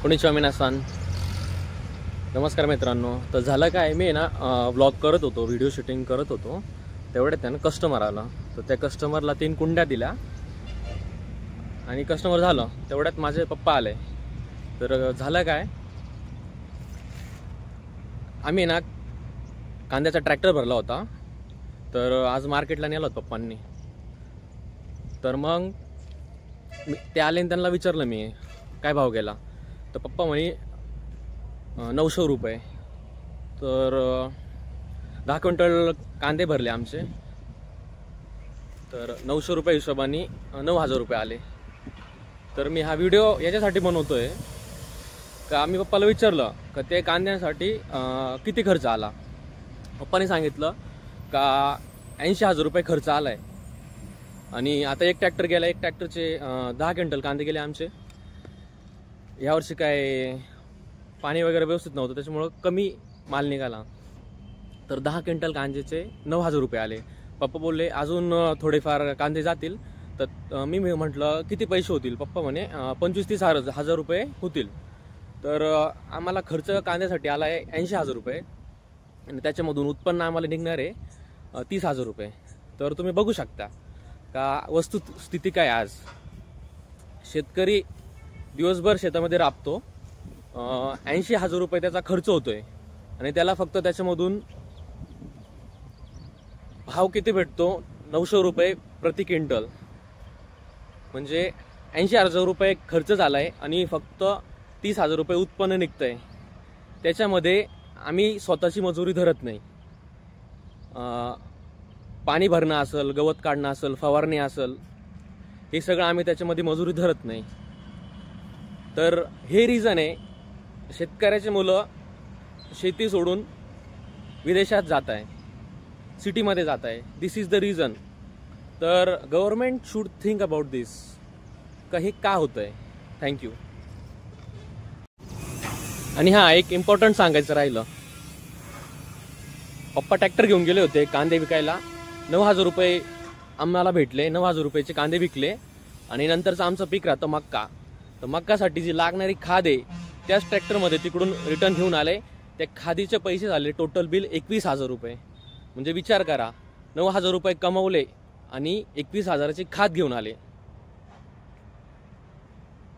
कोणीच्या मिनासान. नमस्कार मित्रांनो. तर झालं काय, मी ना व्लॉग करत होतो, व्हिडिओ शूटिंग करत होतो, तेवढ्यात त्यानं कस्टमर आला. तर त्या कस्टमरला 3 कुंड्या दिल्या आणि कस्टमर झालं. तेवढ्यात माझे पप्पा आले. तर झालं काय, आम्ही ना कांद्याचा ट्रॅक्टर भरला होता. तर आज मार्केटला नेला होता पप्पांनी. तर मग ते आले आणि त्यांना विचारलं मी काय भाव गेला. तर पप्पा म्हणे 900 रुपये. तर 10 क्विंटल कांदे भरले आमचे. तर 900 रुपये हिशोबाने 9,000 रुपये आले. तर मी हा व्हिडिओ याच्यासाठी बनवतोय का मी पप्पाला विचारलं का ते कांद्यासाठी किती खर्च आला. पप्पाने सांगितलं का 80,000 रुपये खर्च आला आहे. आणि आता एक ट्रॅक्टर गेला, एक ट्रॅक्टरचे 10 क्विंटल कांदे गेले आमचे. यावर्षी काय पाणी वगैरे व्यवस्थित नव्हतं, त्याच्यामुळं कमी माल निघाला. तर 10 क्विंटल कांद्याचे 9,000 रुपये आले. पप्पा बोलले अजून थोडेफार कांदे जातील. तर मी म्हटलं किती पैसे होतील. पप्पा म्हणे 25-30 हजार रुपये होतील. तर आम्हाला खर्च कांद्यासाठी आला आहे 80,000 रुपये आणि त्याच्यामधून उत्पन्न आम्हाला निघणार आहे 30,000 रुपये. तर तुम्ही बघू शकता का वस्तुस्थिती काय. आज शेतकरी दिवसभर शेतामध्ये राबतो, 80,000 रुपये त्याचा खर्च होतोय आणि त्याला फक्त त्याच्यामधून भाव किती भेटतो, 900 रुपये प्रति क्विंटल. म्हणजे 80,000 रुपये खर्च झालाय आणि फक्त 30,000 रुपये उत्पन्न निघतंय. त्याच्यामध्ये आम्ही स्वतःची मजुरी धरत नाही. पाणी भरणं असेल, गवत काढणं असेल, फवारणी असेल, हे सगळं आम्ही त्याच्यामध्ये मजुरी धरत नाही. तर हे रिझन आहे, शेतकऱ्याचे मुलं शेती सोडून विदेशात जात आहे, सिटीमध्ये जात आहे. दिस इज द रिझन. तर गव्हर्नमेंट शुड थिंक अबाउट दिस का हे का होतं आहे. थँक्यू. आणि हां, एक इम्पॉर्टंट सांगायचं राहिलं. पप्पा ट्रॅक्टर घेऊन गेले होते कांदे विकायला. 9,000 रुपये आम्हाला भेटले. 9,000 रुपयाचे कांदे विकले. आणि नंतरचं आमचं पीक राहतं मक्का. तर मक्कासाठी जी लागणारी खाद आहे त्याच ट्रॅक्टरमध्ये तिकडून रिटर्न घेऊन आले. त्या खादीचे पैसे झाले टोटल बिल 21,000 रुपये. म्हणजे विचार करा, 9,000 रुपये कमवले आणि 21,000ची खाद घेऊन आले.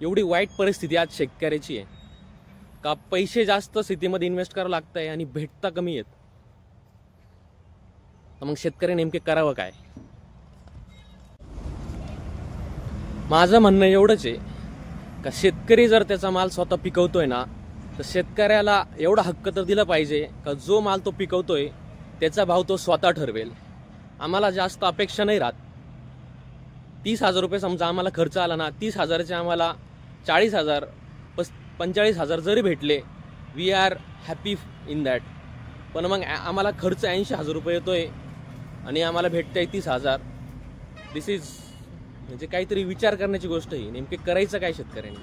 एवढी वाईट परिस्थिती आज शेतकऱ्याची आहे का पैसे जास्त शेतीमध्ये इन्व्हेस्ट करावं लागतंय आणि भेटता कमी येत. तर मग शेतकरी नेमके करावं काय. माझं म्हणणं एवढंच आहे का शेतकरी जर त्याचा माल स्वतः पिकवतोय ना, तर शेतकऱ्याला एवढा हक्क तर दिला पाहिजे का जो माल तो पिकवतोय त्याचा भाव तो स्वतः ठरवेल. आम्हाला जास्त अपेक्षा नाही राहत. 30,000 रुपये समजा आम्हाला खर्च आला ना, 30,000चे आम्हाला 40,000 45,000 जरी भेटले, we are happy in that. पण मग आम्हाला खर्च 80,000 रुपये येतोय आणि आम्हाला भेटतंय 30,000. दिस इज म्हणजे काहीतरी विचार करण्याची गोष्ट आहे. नेमके करायचं काय शेतकऱ्यांनी.